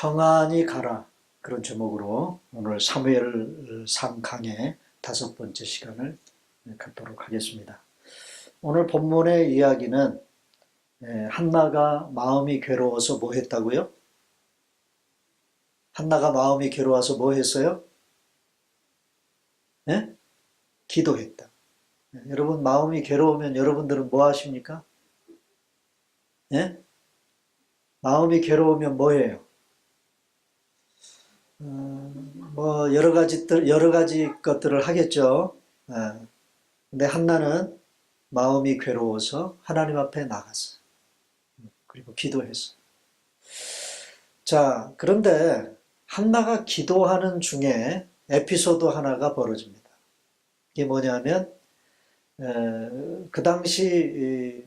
평안히 가라, 그런 제목으로 오늘 사무엘상 강의 5번째 시간을 갖도록 하겠습니다. 오늘 본문의 이야기는 한나가 마음이 괴로워서 뭐 했다고요? 한나가 마음이 괴로워서 뭐 했어요? 네? 기도했다. 여러분, 마음이 괴로우면 여러분들은 뭐 하십니까? 네? 마음이 괴로우면 뭐 해요? 뭐 여러 가지 것들을 하겠죠. 근데 한나는 마음이 괴로워서 하나님 앞에 나갔어. 그리고 기도했어. 자, 그런데 한나가 기도하는 중에 에피소드 하나가 벌어집니다. 이게 뭐냐면 그 당시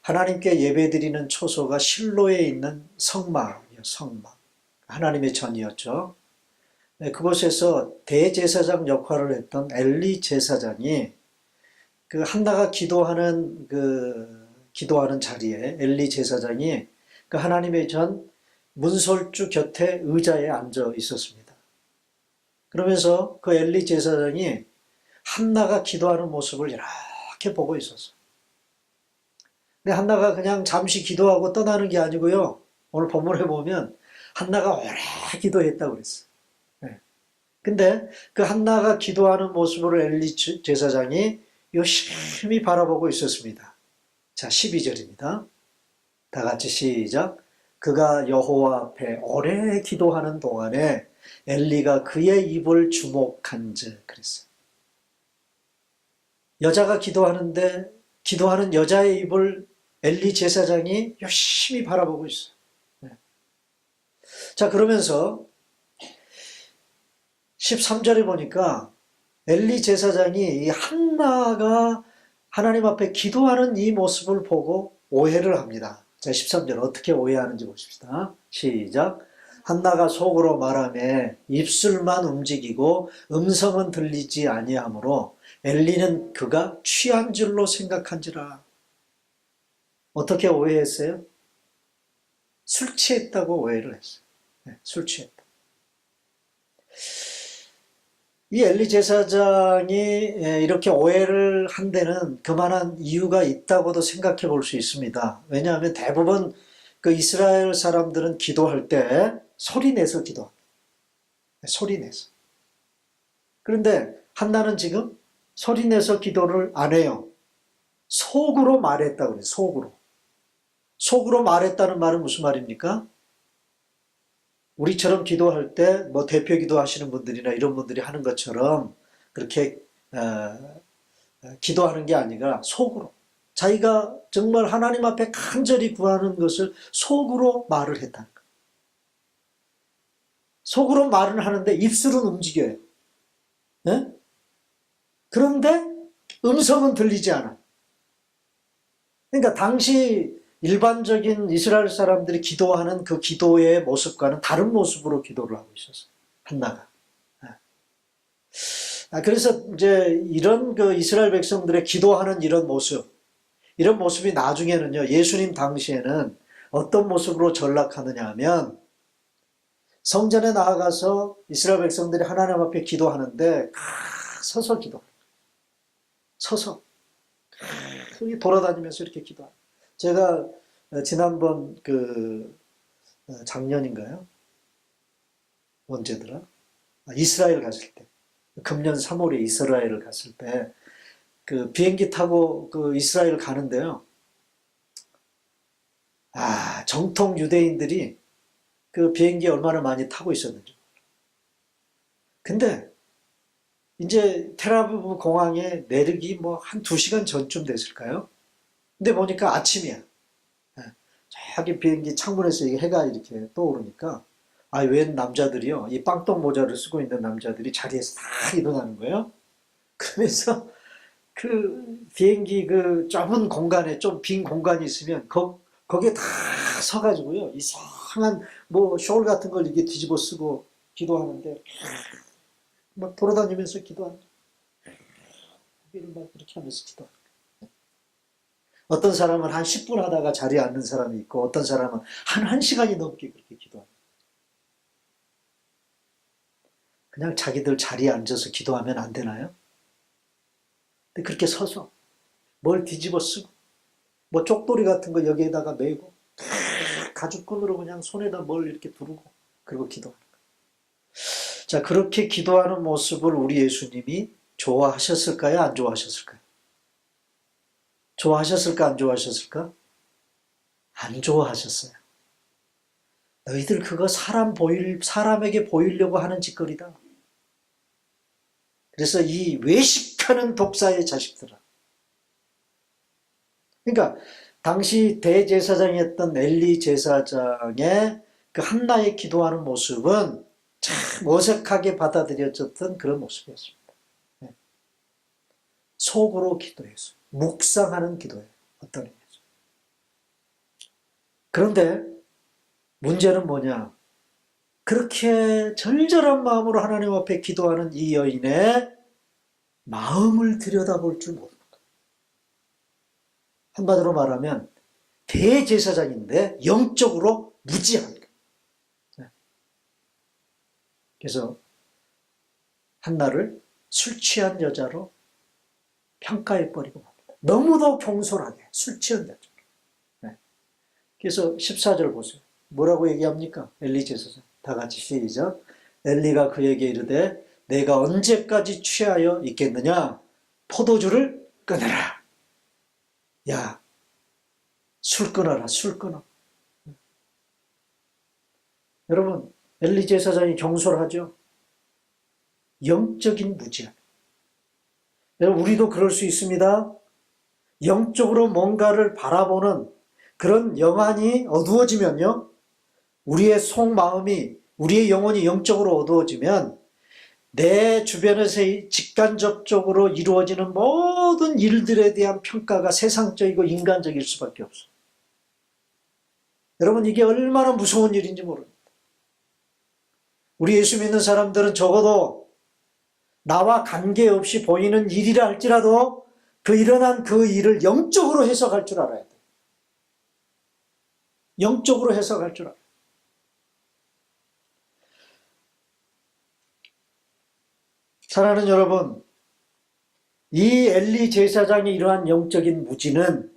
하나님께 예배드리는 초소가 실로에 있는 성막이요, 성막. 하나님의 전이었죠. 그곳에서 대제사장 역할을 했던 엘리 제사장이 그 한나가 기도하는 자리에 엘리 제사장이 그 하나님의 전 문설주 곁에 의자에 앉아 있었습니다. 그러면서 그 엘리 제사장이 한나가 기도하는 모습을 이렇게 보고 있었어요. 근데 한나가 그냥 잠시 기도하고 떠나는 게 아니고요. 오늘 본문에 보면 한나가 오래 기도했다고 그랬어요. 근데 그 한나가 기도하는 모습으로 엘리 제사장이 열심히 바라보고 있었습니다. 자, 12절입니다. 다 같이 시작. 그가 여호와 앞에 오래 기도하는 동안에 엘리가 그의 입을 주목한즉 그랬어요. 여자가 기도하는데 기도하는 여자의 입을 엘리 제사장이 열심히 바라보고 있어요. 자, 그러면서 13절에 보니까 엘리 제사장이 이 한나가 하나님 앞에 기도하는 이 모습을 보고 오해를 합니다. 자, 13절 어떻게 오해하는지 보십시다. 시작. 한나가 속으로 말하며 입술만 움직이고 음성은 들리지 아니하므로 엘리는 그가 취한 줄로 생각한지라. 어떻게 오해했어요? 술 취했다고 오해를 했어요. 술 취했다. 이 엘리 제사장이 이렇게 오해를 한 데는 그만한 이유가 있다고도 생각해 볼 수 있습니다. 왜냐하면 대부분 그 이스라엘 사람들은 기도할 때 소리 내서 기도합니다. 소리 내서. 그런데 한나는 지금 소리 내서 기도를 안 해요. 속으로 말했다고 그래요. 속으로. 속으로 말했다는 말은 무슨 말입니까? 우리처럼 기도할 때 뭐 대표 기도하시는 분들이나 이런 분들이 하는 것처럼 그렇게 기도하는 게 아니라 속으로 자기가 정말 하나님 앞에 간절히 구하는 것을 속으로 말을 했다는 거예요. 속으로 말은 하는데 입술은 움직여요. 네? 그런데 음성은 들리지 않아요. 그러니까 당시 일반적인 이스라엘 사람들이 기도하는 그 기도의 모습과는 다른 모습으로 기도를 하고 있었어요. 한나가. 그래서 이제 이런 그 이스라엘 백성들의 기도하는 이런 모습이 나중에는요, 예수님 당시에는 어떤 모습으로 전락하느냐 하면 성전에 나아가서 이스라엘 백성들이 하나님 앞에 기도하는데 서서 기도해요. 서서. 돌아다니면서 이렇게 기도해요. 제가 지난번 작년인가요? 언제더라? 이스라엘 갔을 때, 금년 3월에 이스라엘을 갔을 때, 그 비행기 타고 그 이스라엘 가는데요. 정통 유대인들이 그 비행기에 얼마나 많이 타고 있었는지. 근데 이제 텔아비브 공항에 내리기 뭐 한 2시간 전쯤 됐을까요? 근데 보니까 아침이야. 저기 비행기 창문에서 해가 이렇게 떠오르니까 웬 남자들이요, 이 빵떡 모자를 쓰고 있는 남자들이 자리에서 다 일어나는 거예요. 그러면서 그 비행기 그 좁은 공간에 좀 빈 공간이 있으면 거기에 다 서가지고요, 이상한 뭐 숄 같은 걸 이렇게 뒤집어 쓰고 기도하는데 막 돌아다니면서 기도하는 거예요. 막 이렇게 하면서 기도하는 거예요. 어떤 사람은 한 10분 하다가 자리에 앉는 사람이 있고 어떤 사람은 한 1시간이 넘게 그렇게 기도합니다. 그냥 자기들 자리에 앉아서 기도하면 안 되나요? 근데 그렇게 서서 뭘 뒤집어 쓰고 뭐 쪽돌이 같은 거 여기에다가 메고 가죽끈으로 그냥 손에다 뭘 이렇게 두르고 그리고 기도하는 거예요. 자, 그렇게 기도하는 모습을 우리 예수님이 좋아하셨을까요? 안 좋아하셨을까요? 좋아하셨을까? 안 좋아하셨을까? 안 좋아하셨어요. 너희들 그거 사람에게 보이려고 하는 짓거리다. 그래서 이 외식하는 독사의 자식들아. 그러니까 당시 대제사장이었던 엘리 제사장의 그 한나의 기도하는 모습은 참 어색하게 받아들여졌던 그런 모습이었습니다. 속으로 기도해서 묵상하는 기도예요. 어떤 의미에서. 그런데 문제는 뭐냐? 그렇게 절절한 마음으로 하나님 앞에 기도하는 이 여인의 마음을 들여다볼 줄 모릅니다. 한마디로 말하면 대제사장인데 영적으로 무지한 거예요. 그래서 한나를 술 취한 여자로 평가해버리고 맙니다. 너무도 경솔하게 술 취한 여자. 그래서 14절 보세요. 뭐라고 얘기합니까? 엘리 제사장. 다 같이 시작. 엘리가 그에게 이르되 내가 언제까지 취하여 있겠느냐? 포도주를 끊어라. 야, 술 끊어라. 술 끊어. 여러분, 엘리 제사장이 경솔하죠? 영적인 무지함. 여러분, 우리도 그럴 수 있습니다. 영적으로 뭔가를 바라보는 그런 영안이 어두워지면요. 우리의 속마음이, 우리의 영혼이 영적으로 어두워지면 내 주변에서 직간접적으로 이루어지는 모든 일들에 대한 평가가 세상적이고 인간적일 수밖에 없어요. 여러분, 이게 얼마나 무서운 일인지 모릅니다. 우리 예수 믿는 사람들은 적어도 나와 관계없이 보이는 일이라 할지라도 그 일어난 그 일을 영적으로 해석할 줄 알아야 돼요. 영적으로 해석할 줄 알아요. 사랑하는 여러분, 이 엘리 제사장의 이러한 영적인 무지는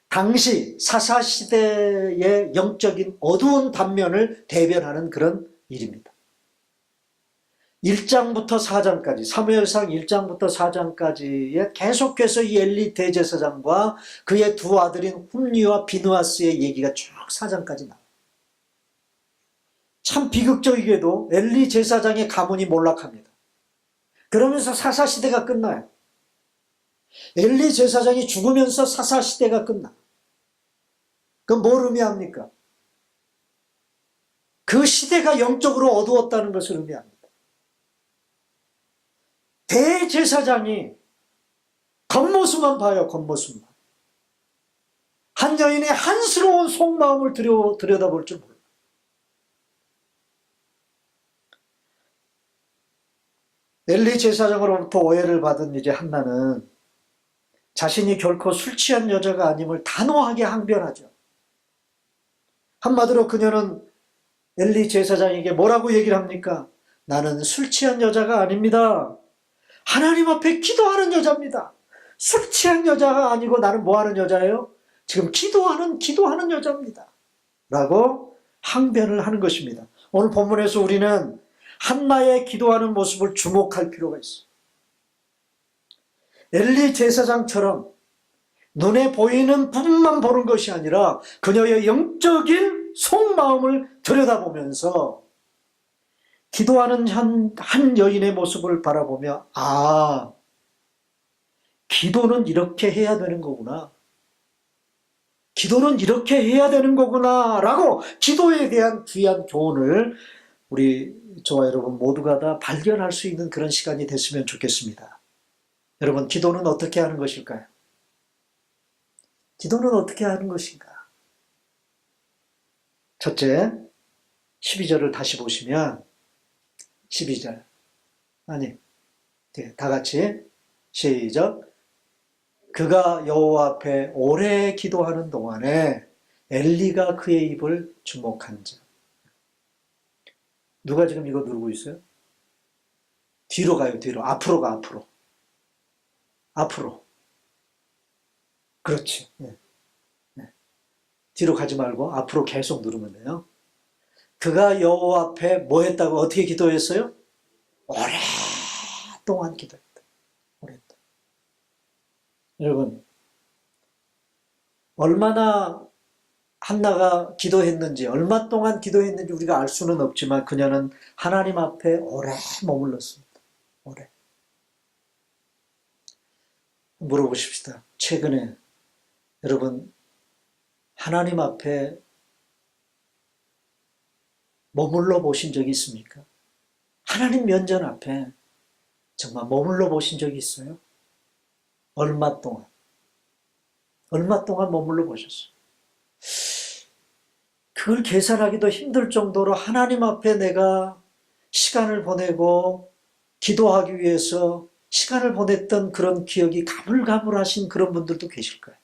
당시 사사시대의 영적인 어두운 단면을 대변하는 그런 일입니다. 1장부터 4장까지, 사무엘상 1장부터 4장까지에 계속해서 이 엘리 대제사장과 그의 두 아들인 훔니와 비느하스의 얘기가 쭉 4장까지 나와요. 참 비극적이게도 엘리 제사장의 가문이 몰락합니다. 그러면서 사사시대가 끝나요. 엘리 제사장이 죽으면서 사사시대가 끝나. 그건 뭘 의미합니까? 그 시대가 영적으로 어두웠다는 것을 의미합니다. 대제사장이 겉모습만 봐요. 겉모습만. 한 여인의 한스러운 속마음을 들여다볼 줄 몰라요. 엘리 제사장으로부터 오해를 받은 이제 한나는 자신이 결코 술 취한 여자가 아님을 단호하게 항변하죠. 한마디로 그녀는 엘리 제사장에게 뭐라고 얘기를 합니까? 나는 술 취한 여자가 아닙니다. 하나님 앞에 기도하는 여자입니다. 술 취한 여자가 아니고 나는 뭐 하는 여자예요? 지금 기도하는 여자입니다. 라고 항변을 하는 것입니다. 오늘 본문에서 우리는 한나의 기도하는 모습을 주목할 필요가 있어요. 엘리 제사장처럼 눈에 보이는 부분만 보는 것이 아니라 그녀의 영적인 속마음을 들여다보면서 기도하는 한 여인의 모습을 바라보며 기도는 이렇게 해야 되는 거구나. 기도는 이렇게 해야 되는 거구나 라고 기도에 대한 귀한 교훈을 저와 여러분 모두가 다 발견할 수 있는 그런 시간이 됐으면 좋겠습니다. 여러분, 기도는 어떻게 하는 것일까요? 기도는 어떻게 하는 것인가? 첫째, 12절을 다시 보시면 12절 다 같이 시작. 그가 여호와 앞에 오래 기도하는 동안에 엘리가 그의 입을 주목한즉. 누가 지금 이거 누르고 있어요? 뒤로 가요, 뒤로. 앞으로 가, 앞으로. 앞으로. 그렇지. 네. 네. 뒤로 가지 말고 앞으로 계속 누르면 돼요. 그가 여호와 앞에 뭐 했다고, 어떻게 기도했어요? 오랫동안 기도했다. 오랫동안. 여러분, 얼마나 한나가 기도했는지, 얼마 동안 기도했는지 우리가 알 수는 없지만 그녀는 하나님 앞에 오래 머물렀습니다. 오래. 물어보십시다. 최근에 여러분 하나님 앞에 머물러 보신 적이 있습니까? 하나님 면전 앞에 정말 머물러 보신 적이 있어요? 얼마 동안? 얼마 동안 머물러 보셨어요? 그걸 계산하기도 힘들 정도로 하나님 앞에 내가 시간을 보내고 기도하기 위해서 시간을 보냈던 그런 기억이 가물가물하신 그런 분들도 계실 거예요.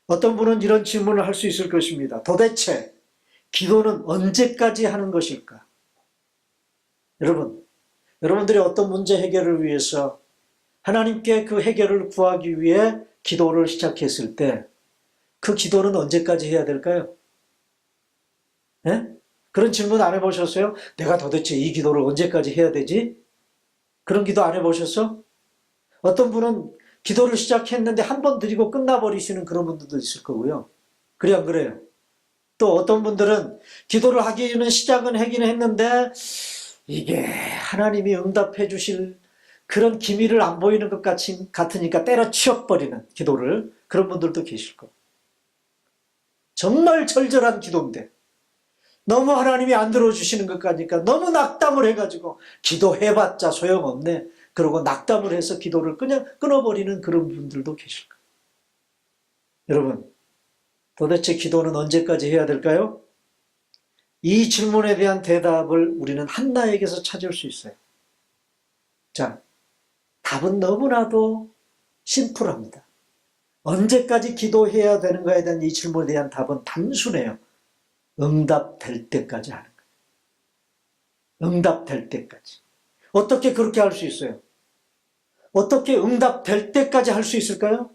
어떤 분은 이런 질문을 할 수 있을 것입니다. 도대체 기도는 언제까지 하는 것일까? 여러분들이 어떤 문제 해결을 위해서 하나님께 그 해결을 구하기 위해 기도를 시작했을 때 그 기도는 언제까지 해야 될까요? 네? 그런 질문 안 해보셨어요? 내가 도대체 이 기도를 언제까지 해야 되지? 그런 기도 안 해보셨어? 어떤 분은 기도를 시작했는데 한 번 드리고 끝나버리시는 그런 분들도 있을 거고요. 그래 안 그래요? 또 어떤 분들은 기도를 하기는 시작은 하긴 했는데 이게 하나님이 응답해 주실 그런 기미를 안 보이는 것 같으니까 때려치워버리는 기도를, 그런 분들도 계실 거고. 정말 절절한 기도인데 너무 하나님이 안 들어주시는 것 같으니까 너무 낙담을 해가지고 기도해봤자 소용없네, 그러고 낙담을 해서 기도를 그냥 끊어버리는 그런 분들도 계실 거예요. 여러분, 도대체 기도는 언제까지 해야 될까요? 이 질문에 대한 대답을 우리는 한나에게서 찾을 수 있어요. 자, 답은 너무나도 심플합니다. 언제까지 기도해야 되는가에 대한 이 질문에 대한 답은 단순해요. 응답될 때까지 하는 거예요. 응답될 때까지. 어떻게 그렇게 할 수 있어요? 어떻게 응답될 때까지 할 수 있을까요?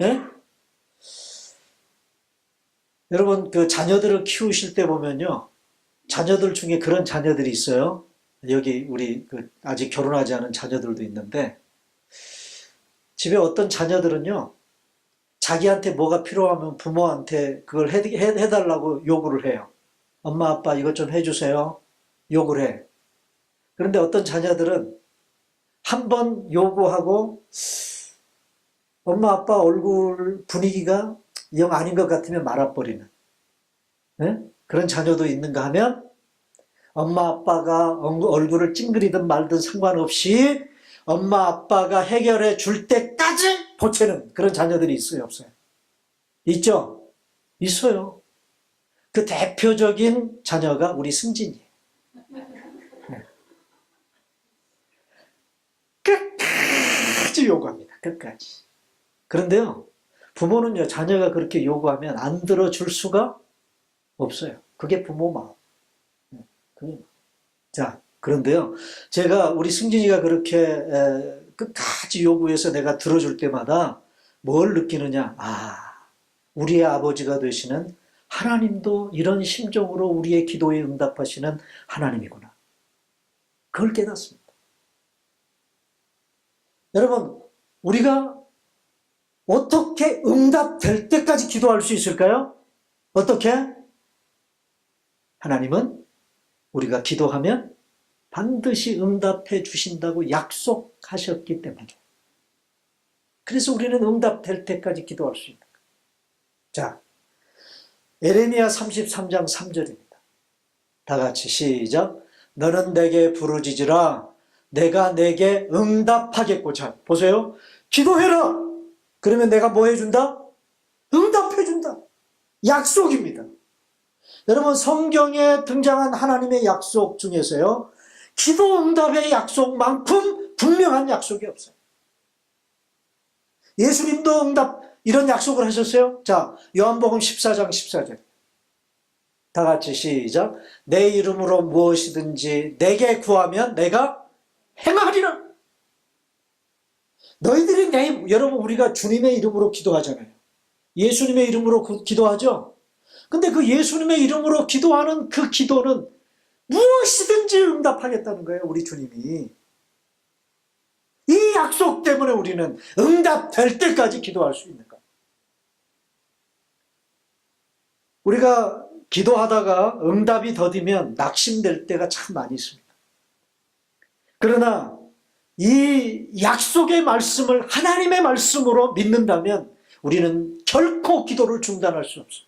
예? 여러분, 그 자녀들을 키우실 때 보면요, 자녀들 중에 그런 자녀들이 있어요. 여기 우리 아직 결혼하지 않은 자녀들도 있는데, 집에 어떤 자녀들은요, 자기한테 뭐가 필요하면 부모한테 그걸 해달라고 요구를 해요. 엄마, 아빠 이것 좀 해주세요. 요구를 해. 그런데 어떤 자녀들은 한 번 요구하고 엄마, 아빠 얼굴 분위기가 영 아닌 것 같으면 말아버리는, 네? 그런 자녀도 있는가 하면 엄마, 아빠가 얼굴을 찡그리든 말든 상관없이 엄마, 아빠가 해결해 줄 때까지 보채는 그런 자녀들이 있어요, 없어요? 있죠? 있어요. 그 대표적인 자녀가 우리 승진이에요. 네. 끝까지 요구합니다. 끝까지. 그런데요, 부모는요, 자녀가 그렇게 요구하면 안 들어줄 수가 없어요. 그게 부모 마음. 자, 그런데요, 제가 우리 승진이가 그렇게 끝까지 요구해서 내가 들어줄 때마다 뭘 느끼느냐? 아, 우리의 아버지가 되시는 하나님도 이런 심정으로 우리의 기도에 응답하시는 하나님이구나. 그걸 깨닫습니다. 여러분, 우리가 어떻게 응답될 때까지 기도할 수 있을까요? 어떻게? 하나님은 우리가 기도하면 반드시 응답해 주신다고 약속하셨기 때문에. 그래서 우리는 응답될 때까지 기도할 수 있는 거예요. 자, 에레미야 33장 3절입니다. 다 같이 시작. 너는 내게 부르짖으라. 내가 내게 응답하겠고. 자, 보세요. 기도해라. 그러면 내가 뭐 해준다? 응답해준다. 약속입니다. 여러분, 성경에 등장한 하나님의 약속 중에서요, 기도 응답의 약속만큼 분명한 약속이 없어요. 예수님도 응답, 이런 약속을 하셨어요. 자, 요한복음 14장 14절. 다 같이 시작. 내 이름으로 무엇이든지 내게 구하면 내가 행하리라. 너희들이 여러분, 우리가 주님의 이름으로 기도하잖아요. 예수님의 이름으로 기도하죠. 근데 그 예수님의 이름으로 기도하는 그 기도는 무엇이든지 응답하겠다는 거예요, 우리 주님이. 이 약속 때문에 우리는 응답될 때까지 기도할 수 있는 거예요. 우리가 기도하다가 응답이 더디면 낙심될 때가 참 많이 있습니다. 그러나 이 약속의 말씀을 하나님의 말씀으로 믿는다면 우리는 결코 기도를 중단할 수 없어요.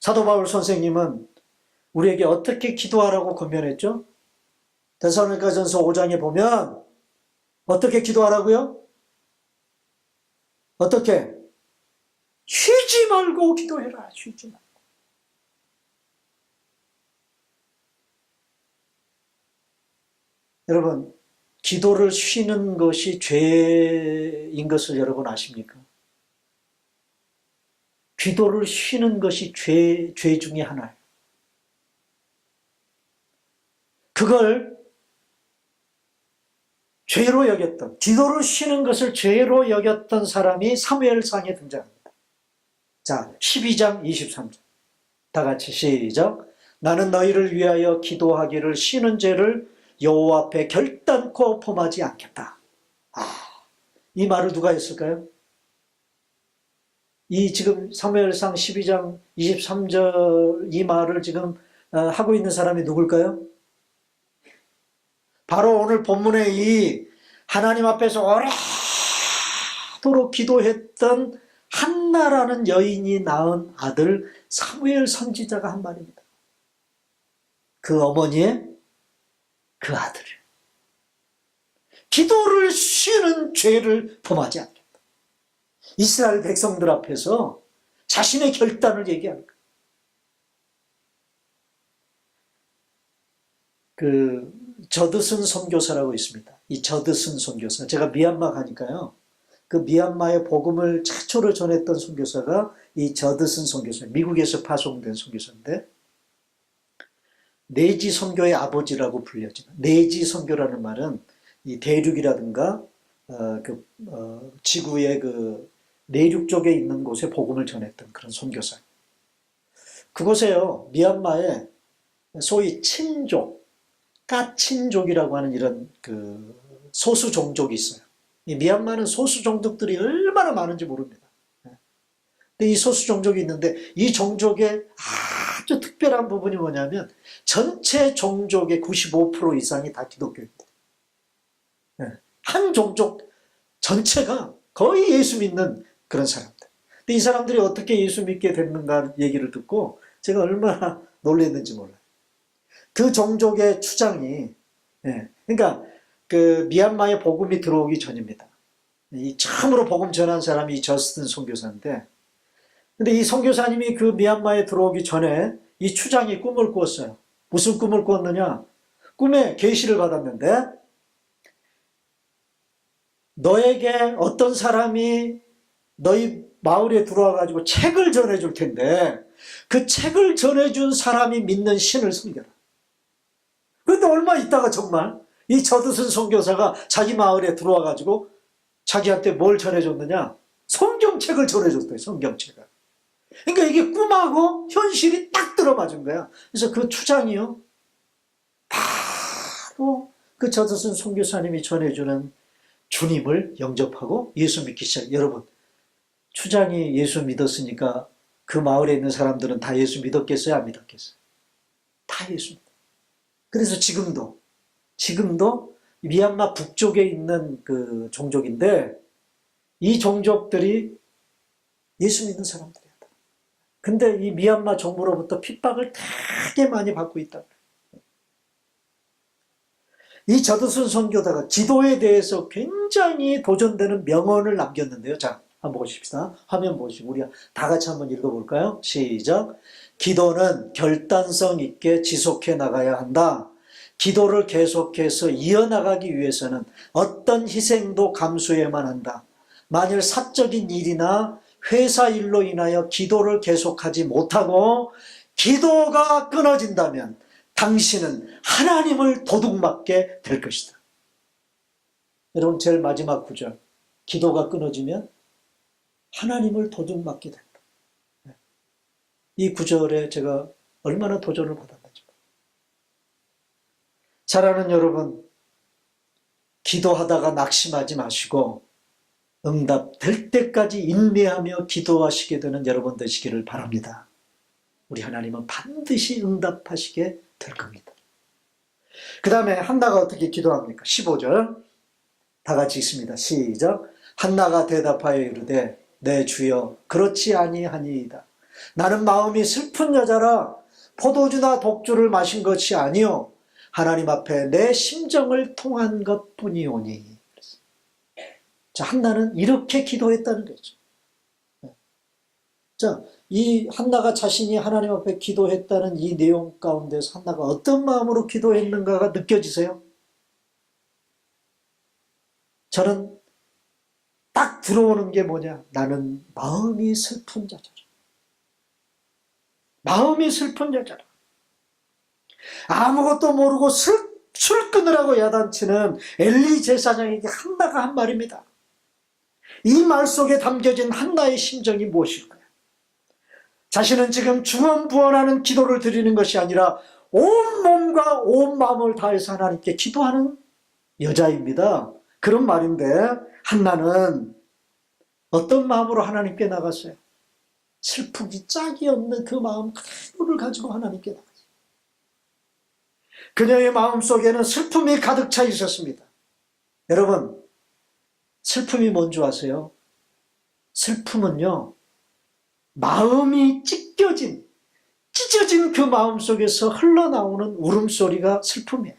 사도 바울 선생님은 우리에게 어떻게 기도하라고 권면했죠? 데살로니가전서 5장에 보면 어떻게 기도하라고요? 어떻게? 쉬지 말고 기도해라. 쉬지 말고. 여러분, 기도를 쉬는 것이 죄인 것을 여러분 아십니까? 기도를 쉬는 것이 죄 중에 하나예요. 그걸 죄로 여겼던, 기도를 쉬는 것을 죄로 여겼던 사람이 사무엘상에 등장합니다. 자, 12장 23절. 다 같이 시작. 나는 너희를 위하여 기도하기를 쉬는 죄를 여호와 앞에 결단코 범하지 않겠다. 이 말을 누가 했을까요? 이 지금 사무엘상 12장 23절 이 말을 지금 하고 있는 사람이 누굴까요? 바로 오늘 본문의 이 하나님 앞에서 오래도록 기도했던 한나라는 여인이 낳은 아들 사무엘 선지자가 한 말입니다. 그 어머니의 그 아들을. 기도를 쉬는 죄를 범하지 않겠다. 이스라엘 백성들 앞에서 자신의 결단을 얘기하는 거예요. 저드슨 선교사라고 있습니다. 이 저드슨 선교사. 제가 미얀마 가니까요. 그 미얀마의 복음을 최초로 전했던 선교사가 이 저드슨 선교사. 미국에서 파송된 선교사인데 내지 선교의 아버지라고 불려지는. 내지 선교라는 말은 이 대륙이라든가 지구의 그 내륙 쪽에 있는 곳에 복음을 전했던 그런 선교사. 그곳에요. 미얀마에 소위 친족, 까친족이라고 하는 이런 그 소수 종족이 있어요. 이 미얀마는 소수 종족들이 얼마나 많은지 모릅니다. 근데 이 소수 종족이 있는데 이 종족의 아주 특별한 부분이 뭐냐면 전체 종족의 95% 이상이 다 기독교입니다. 한 종족 전체가 거의 예수 믿는 그런 사람들. 근데 이 사람들이 어떻게 예수 믿게 됐는가 얘기를 듣고 제가 얼마나 놀랐는지 몰라요. 그 종족의 추장이, 그러니까 그 미얀마에 복음이 들어오기 전입니다. 이 처음으로 복음 전한 사람이 이 저스틴 선교사인데, 근데 이 선교사님이 그 미얀마에 들어오기 전에 이 추장이 꿈을 꾸었어요. 무슨 꿈을 꾸었느냐? 꿈에 계시를 받았는데 너에게 어떤 사람이 너희 마을에 들어와가지고 책을 전해줄 텐데 그 책을 전해준 사람이 믿는 신을 섬겨라. 그런데 얼마 있다가 정말 이 저드슨 선교사가 자기 마을에 들어와가지고 자기한테 뭘 전해줬느냐? 성경책을 전해줬대요. 성경책을. 그러니까 이게 꿈하고 현실이 딱 들어맞은 거야. 그래서 그 추장이요. 바로 그 저드슨 선교사님이 전해주는 주님을 영접하고 예수 믿기 시작. 여러분, 추장이 예수 믿었으니까 그 마을에 있는 사람들은 다 예수 믿었겠어요? 안 믿었겠어요? 다 예수 믿어요. 그래서 지금도 미얀마 북쪽에 있는 그 종족인데 이 종족들이 예수 믿는 사람들이야. 근데 이 미얀마 정부로부터 핍박을 되게 많이 받고 있다. 이 저드슨 선교사가 기도에 대해서 굉장히 도전되는 명언을 남겼는데요. 자, 한번 보십시다. 화면 보시고 우리 다 같이 한번 읽어볼까요? 시작. 기도는 결단성 있게 지속해 나가야 한다. 기도를 계속해서 이어나가기 위해서는 어떤 희생도 감수해야만 한다. 만일 사적인 일이나 회사 일로 인하여 기도를 계속하지 못하고 기도가 끊어진다면 당신은 하나님을 도둑맞게 될 것이다. 여러분, 제일 마지막 구절. 기도가 끊어지면 하나님을 도둑맞게 된다. 이 구절에 제가 얼마나 도전을 받았는지. 사랑하는 여러분, 기도하다가 낙심하지 마시고 응답될 때까지 인내하며 기도하시게 되는 여러분 되시기를 바랍니다. 우리 하나님은 반드시 응답하시게 될 겁니다. 그 다음에 한나가 어떻게 기도합니까? 15절 다 같이 읽습니다. 시작. 한나가 대답하여 이르되 내 주여 그렇지 아니하니이다. 나는 마음이 슬픈 여자라 포도주나 독주를 마신 것이 아니요 하나님 앞에 내 심정을 통한 것뿐이오니. 자, 한나는 이렇게 기도했다는 거죠. 자, 이 한나가 자신이 하나님 앞에 기도했다는 이 내용 가운데서 한나가 어떤 마음으로 기도했는가가 느껴지세요? 저는 딱 들어오는 게 뭐냐? 나는 마음이 슬픈 자잖아. 마음이 슬픈 여자라. 아무것도 모르고 술 끊으라고 야단치는 엘리 제사장에게 한나가 한 말입니다. 이 말 속에 담겨진 한나의 심정이 무엇일까요? 자신은 지금 중언부언하는 기도를 드리는 것이 아니라 온 몸과 온 마음을 다해서 하나님께 기도하는 여자입니다. 그런 말인데 한나는 어떤 마음으로 하나님께 나갔어요? 슬프기 짝이 없는 그 마음 그대로를 가지고 하나님께 나갔어요. 그녀의 마음속에는 슬픔이 가득 차 있었습니다. 여러분, 슬픔이 뭔지 아세요? 슬픔은요, 마음이 찢어진 그 마음 속에서 흘러나오는 울음소리가 슬픔이에요.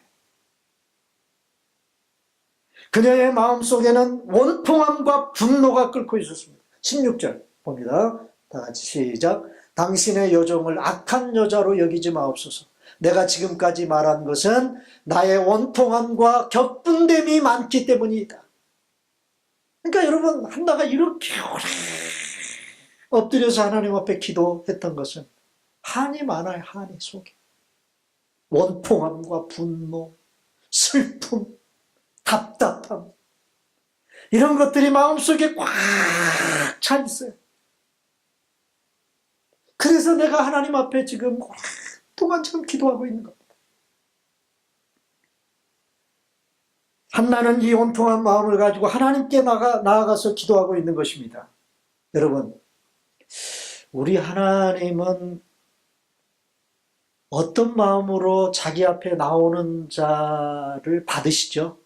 그녀의 마음 속에는 원통함과 분노가 끓고 있었습니다. 16절 봅니다. 다 같이 시작. 당신의 여종을 악한 여자로 여기지 마옵소서. 내가 지금까지 말한 것은 나의 원통함과 격분됨이 많기 때문이다. 그러니까 여러분, 한나가 이렇게 오래 엎드려서 하나님 앞에 기도했던 것은 한이 많아요. 한이 속에. 원통함과 분노, 슬픔, 답답함, 이런 것들이 마음속에 꽉 차 있어요. 그래서 내가 하나님 앞에 지금 오랫동안 지금 기도하고 있는 겁니다. 한나는 이 온통한 마음을 가지고 하나님께 나아가서 기도하고 있는 것입니다. 여러분, 우리 하나님은 어떤 마음으로 자기 앞에 나오는 자를 받으시죠?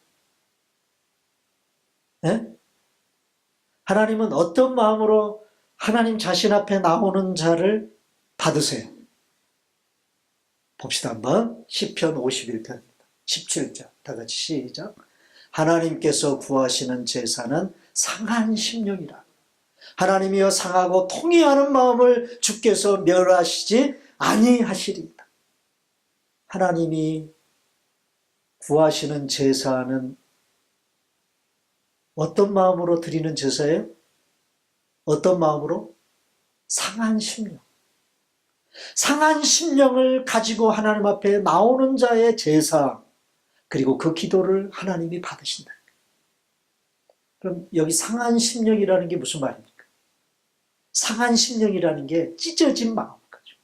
네? 하나님은 어떤 마음으로 하나님 자신 앞에 나오는 자를 받으세요? 봅시다 한번. 시편 51편입니다. 17절 다 같이 시작. 하나님께서 구하시는 제사는 상한 심령이라. 하나님이여 상하고 통회하는 마음을 주께서 멸하시지 아니하시리이다. 하나님이 구하시는 제사는 어떤 마음으로 드리는 제사예요? 어떤 마음으로? 상한 심령. 상한 심령을 가지고 하나님 앞에 나오는 자의 제사, 그리고 그 기도를 하나님이 받으신다. 그럼 여기 상한 심령이라는 게 무슨 말입니까? 상한 심령이라는 게 찢어진 마음을 가지고,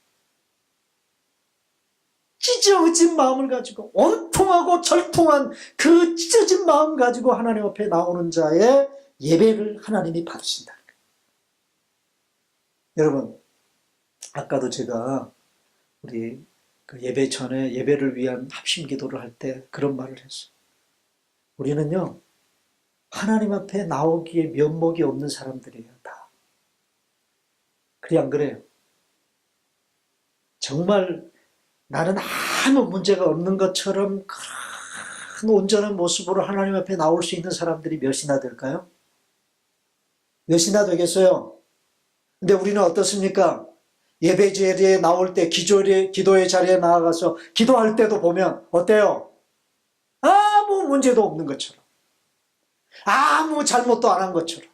찢어진 마음을 가지고 원통하고 절통한 그 찢어진 마음 가지고 하나님 앞에 나오는 자의 예배를 하나님이 받으신다. 여러분, 아까도 제가 우리 그 예배 전에 예배를 위한 합심 기도를 할 때 그런 말을 했어요. 우리는요, 하나님 앞에 나오기에 면목이 없는 사람들이에요, 다. 그래, 안 그래요? 정말 나는 아무 문제가 없는 것처럼 큰 온전한 모습으로 하나님 앞에 나올 수 있는 사람들이 몇이나 될까요? 몇이나 되겠어요? 근데 우리는 어떻습니까? 예배 자리에 나올 때, 기도의 자리에 나아가서 기도할 때도 보면 어때요? 아무 문제도 없는 것처럼, 아무 잘못도 안 한 것처럼,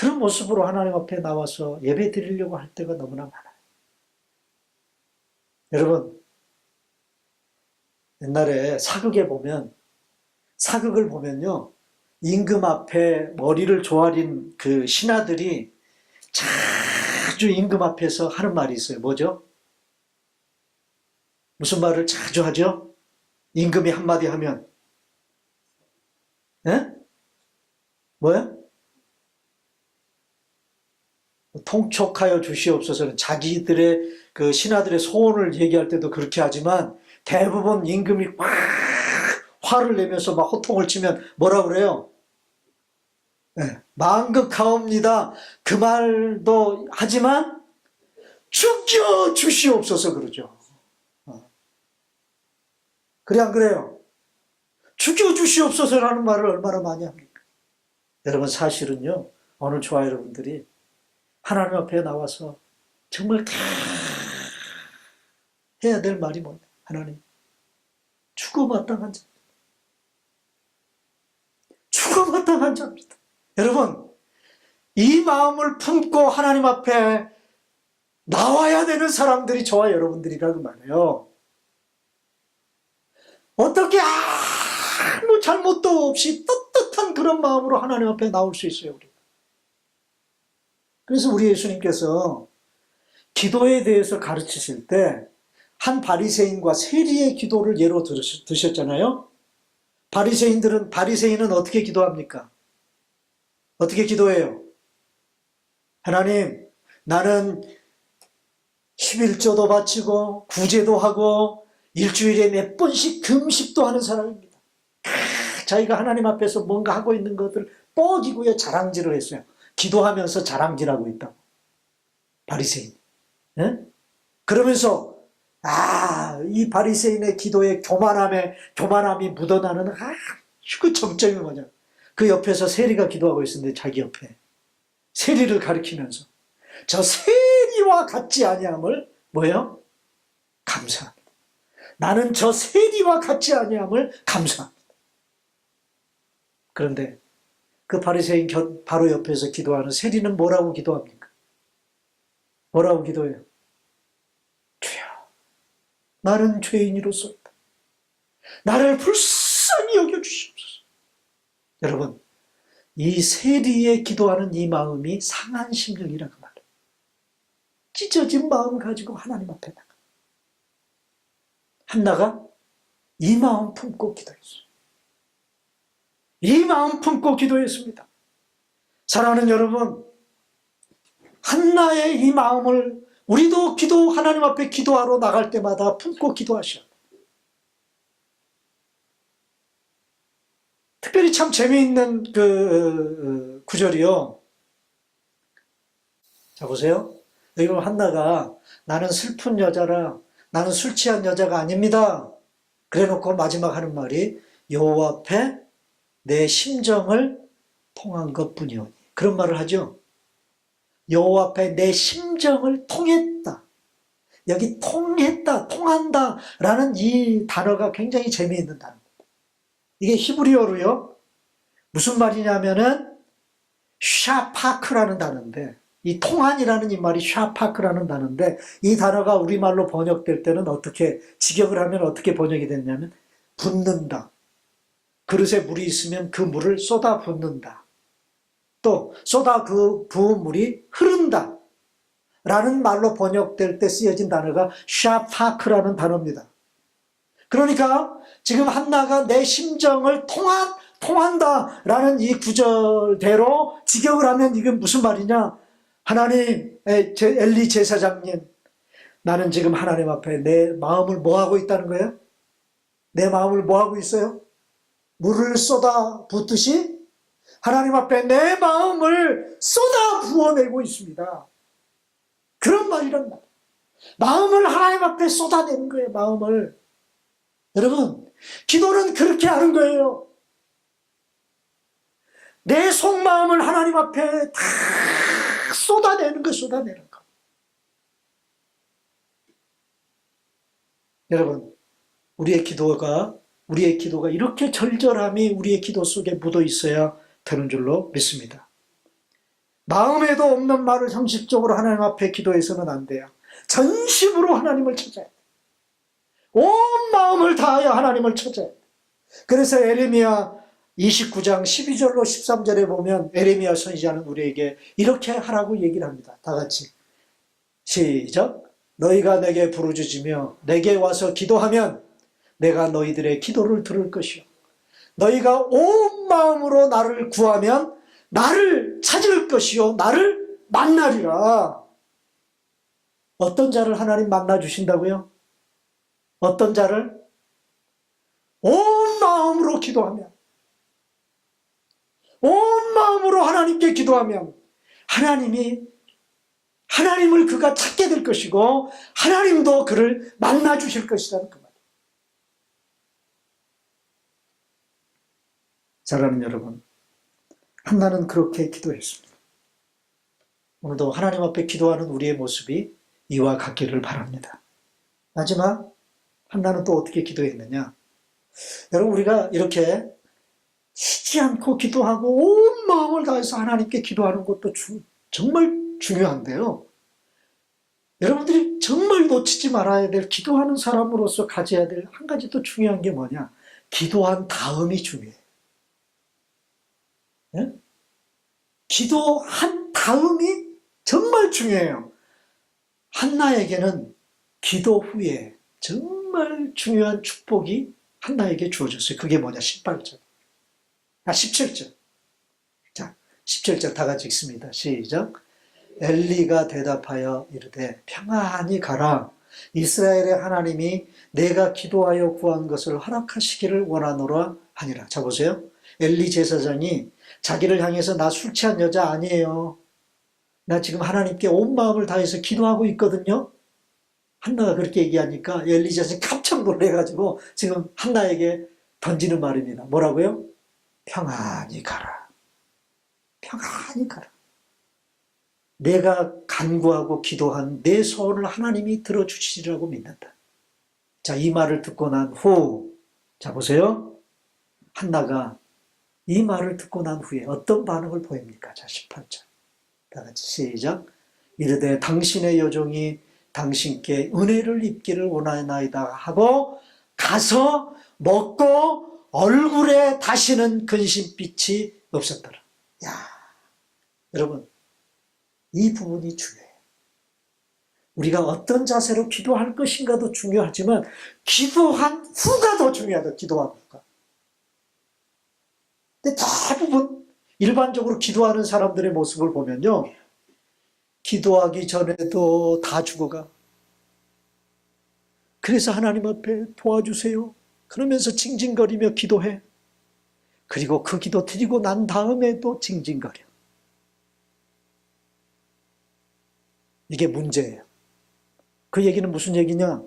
그런 모습으로 하나님 앞에 나와서 예배 드리려고 할 때가 너무나 많아요. 여러분, 옛날에 사극을 보면요, 임금 앞에 머리를 조아린 그 신하들이 자주 임금 앞에서 하는 말이 있어요. 뭐죠? 무슨 말을 자주 하죠? 임금이 한마디 하면, 예? 뭐야? 통촉하여 주시옵소서는 자기들의 그 신하들의 소원을 얘기할 때도 그렇게 하지만 대부분 임금이 막 화를 내면서 막 호통을 치면 뭐라 그래요? 네, 망극하옵니다. 그 말도 하지만 죽여 주시옵소서 그러죠. 그래 안 그래요? 죽여 주시옵소서라는 말을 얼마나 많이 합니까? 여러분 사실은요, 오늘 저와 여러분들이 하나님 앞에 나와서 정말 다 해야 될 말이 뭐냐? 하나님, 죽어마땅한 자. 죽어마땅한 자입니다. 여러분, 이 마음을 품고 하나님 앞에 나와야 되는 사람들이 저와 여러분들이라고 말해요. 어떻게 아무 잘못도 없이 떳떳한 그런 마음으로 하나님 앞에 나올 수 있어요, 우리가. 그래서 우리 예수님께서 기도에 대해서 가르치실 때 한 바리새인과 세리의 기도를 예로 드셨잖아요. 바리새인은 어떻게 기도합니까? 어떻게 기도해요? 하나님, 나는 11조도 바치고 구제도 하고 일주일에 몇 번씩 금식도 하는 사람입니다. 자기가 하나님 앞에서 뭔가 하고 있는 것을 뻐기고요, 자랑질을 했어요. 기도하면서 자랑질하고 있다고. 바리새인. 예? 그러면서 이 바리새인의 기도에 교만함이 묻어나는 그 정점이 뭐냐. 그 옆에서 세리가 기도하고 있었는데 자기 옆에 세리를 가리키면서 저 세리와 같지 아니함을 뭐예요? 감사합니다. 나는 저 세리와 같지 아니함을 감사합니다. 그런데 그 바리새인 바로 옆에서 기도하는 세리는 뭐라고 기도합니까? 뭐라고 기도해요? 주여, 나는 죄인이로소이다. 나를 불쌍히 여겨주시옵소서. 여러분, 이 세리의 기도하는 이 마음이 상한 심령이라고 말해요. 찢어진 마음 가지고 하나님 앞에 나가. 한나가 이 마음 품고 기도했어요. 이 마음 품고 기도했습니다. 사랑하는 여러분, 한나의 이 마음을 우리도 하나님 앞에 기도하러 나갈 때마다 품고 기도하셔야 돼요. 특별히 참 재미있는 그 구절이요. 자, 보세요. 여기 보면 한나가 나는 슬픈 여자라, 나는 술 취한 여자가 아닙니다. 그래 놓고 마지막 하는 말이 여호와 앞에 내 심정을 통한 것뿐이오니. 그런 말을 하죠. 여호와 앞에 내 심정을 통했다. 여기 통했다, 통한다 라는 이 단어가 굉장히 재미있는 단어입니다. 이게 히브리어로요. 무슨 말이냐면은 샤파크라는 단어인데, 이 통한이라는 이 말이 샤파크라는 단어인데, 이 단어가 우리말로 번역될 때는 직역을 하면 어떻게 번역이 됐냐면 붓는다. 그릇에 물이 있으면 그 물을 쏟아 붓는다. 또 쏟아 부은 물이 흐른다 라는 말로 번역될 때 쓰여진 단어가 샤파크라는 단어입니다. 그러니까 지금 한나가 내 심정을 통한다 라는 이 구절대로 직역을 하면 이게 무슨 말이냐. 하나님, 엘리 제사장님, 나는 지금 하나님 앞에 내 마음을 뭐하고 있다는 거예요? 내 마음을 뭐하고 있어요? 물을 쏟아 붓듯이 하나님 앞에 내 마음을 쏟아 부어내고 있습니다. 그런 말이란 말이에요. 마음을 하나님 앞에 쏟아내는 거예요, 마음을. 여러분, 기도는 그렇게 하는 거예요. 내 속마음을 하나님 앞에 다 쏟아내는 거. 여러분, 우리의 기도가 이렇게 절절함이 우리의 기도 속에 묻어 있어야 되는 줄로 믿습니다. 마음에도 없는 말을 형식적으로 하나님 앞에 기도해서는 안 돼요. 전심으로 하나님을 찾아야 돼. 온 마음을 다하여 하나님을 찾아야 돼. 그래서 에레미야 29장 12절로 13절에 보면 에레미야 선지자는 우리에게 이렇게 하라고 얘기를 합니다. 다 같이 시작. 너희가 내게 부르짖으며 내게 와서 기도하면 내가 너희들의 기도를 들을 것이요 너희가 온 마음으로 나를 구하면 나를 찾을 것이요 나를 만나리라. 어떤 자를 하나님 만나 주신다고요? 어떤 자를? 온 마음으로 기도하면, 온 마음으로 하나님께 기도하면 하나님을 그가 찾게 될 것이고 하나님도 그를 만나 주실 것이라는 그 말이에요. 사랑하는 여러분, 한나는 그렇게 기도했습니다. 오늘도 하나님 앞에 기도하는 우리의 모습이 이와 같기를 바랍니다. 마지막, 한나는 또 어떻게 기도했느냐? 여러분, 우리가 이렇게 쉬지 않고 기도하고 온 마음을 다해서 하나님께 기도하는 것도 정말 중요한데요. 여러분들이 정말 놓치지 말아야 될, 기도하는 사람으로서 가져야 될 한 가지 또 중요한 게 뭐냐? 기도한 다음이 중요해요. 네? 기도한 다음이 정말 중요해요. 한나에게는 기도 후에 정말 중요한 축복이 한나에게 주어졌어요. 그게 뭐냐? 18절. 17절. 자, 17절 다 같이 읽습니다. 시작. 엘리가 대답하여 이르되 평안히 가라. 이스라엘의 하나님이 내가 기도하여 구한 것을 허락하시기를 원하노라 하니라. 자, 보세요. 엘리 제사장이 자기를 향해서 나 술 취한 여자 아니에요. 나 지금 하나님께 온 마음을 다해서 기도하고 있거든요. 한나가 그렇게 얘기하니까 엘리 제사장이 깜짝 놀래가지고 지금 한나에게 던지는 말입니다. 뭐라고요? 평안히 가라. 평안히 가라. 내가 간구하고 기도한 내 소원을 하나님이 들어주시리라고 믿는다. 자, 이 말을 듣고 난 후, 자, 보세요. 한나가 이 말을 듣고 난 후에 어떤 반응을 보입니까? 자, 18절. 다 같이 시작. 이르되 당신의 여종이 당신께 은혜를 입기를 원하나이다 하고 가서 먹고 얼굴에 다시는 근심빛이 없었더라. 야, 여러분, 이 부분이 중요해요. 우리가 어떤 자세로 기도할 것인가도 중요하지만 기도한 후가 더 중요하다. 기도한 후가. 근데 대부분 일반적으로 기도하는 사람들의 모습을 보면요, 기도하기 전에도 다 죽어가. 그래서 하나님 앞에 도와주세요. 그러면서 징징거리며 기도해. 그리고 그 기도 드리고 난 다음에도 징징거려. 이게 문제예요. 그 얘기는 무슨 얘기냐?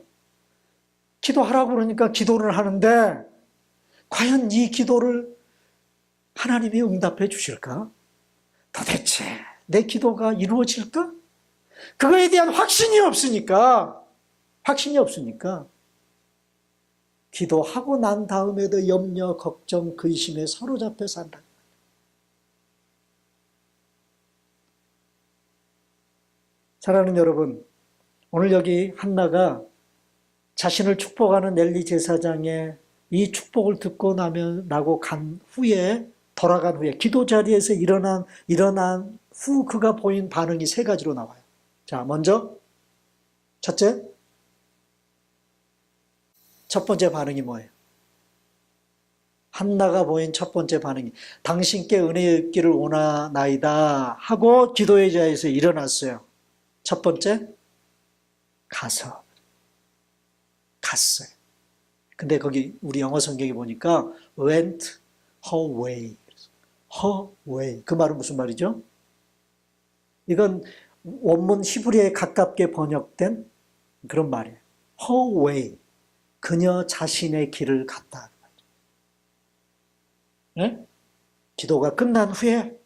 기도하라고 그러니까 기도를 하는데 과연 이 기도를 하나님이 응답해 주실까? 도대체 내 기도가 이루어질까? 그거에 대한 확신이 없으니까 기도하고 난 다음에도 염려, 걱정, 근심에 사로잡혀 산다. 사랑하는 여러분, 오늘 여기 한나가 자신을 축복하는 엘리 제사장의 이 축복을 듣고 나고 간 후에, 돌아간 후에, 기도 자리에서 일어난 후 그가 보인 반응이 세 가지로 나와요. 자, 먼저 첫째, 첫 번째 반응이 뭐예요? 한나가 보인 첫 번째 반응이 당신께 은혜 입기를 원하나이다 하고 기도의 자리에서 일어났어요. 첫 번째, 갔어요. 근데 거기 우리 영어 성경에 보니까 went her way. 그 말은 무슨 말이죠? 이건 원문 히브리에 가깝게 번역된 그런 말이에요. her way. 그녀 자신의 길을 갔다. 네? 기도가 끝난 후에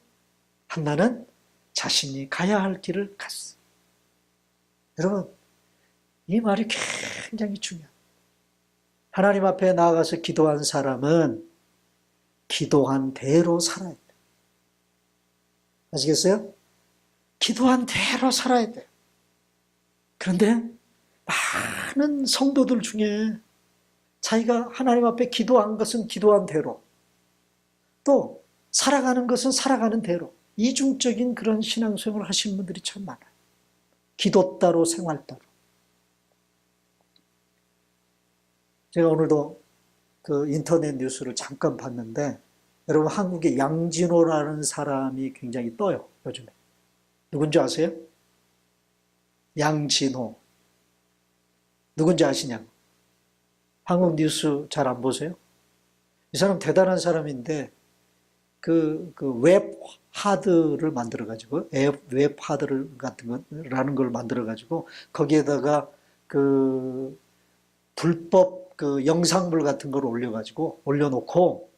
한나는 자신이 가야 할 길을 갔어. 여러분, 이 말이 굉장히 중요해요. 하나님 앞에 나아가서 기도한 사람은 기도한 대로 살아야 돼요. 아시겠어요? 기도한 대로 살아야 돼요. 그런데 많은 성도들 중에 자기가 하나님 앞에 기도한 것은 기도한 대로, 또 살아가는 것은 살아가는 대로, 이중적인 그런 신앙생활을 하시는 분들이 참 많아요. 기도 따로 생활 따로. 제가 오늘도 그 인터넷 뉴스를 잠깐 봤는데, 여러분 한국에 양진호라는 사람이 굉장히 떠요, 요즘에. 누군지 아세요? 양진호. 누군지 아시냐고. 한국 뉴스 잘 안 보세요? 이 사람 대단한 사람인데, 웹 하드를 만들어가지고, 웹 하드를 라는 걸 만들어가지고, 거기에다가 불법 영상물 같은 걸 올려놓고,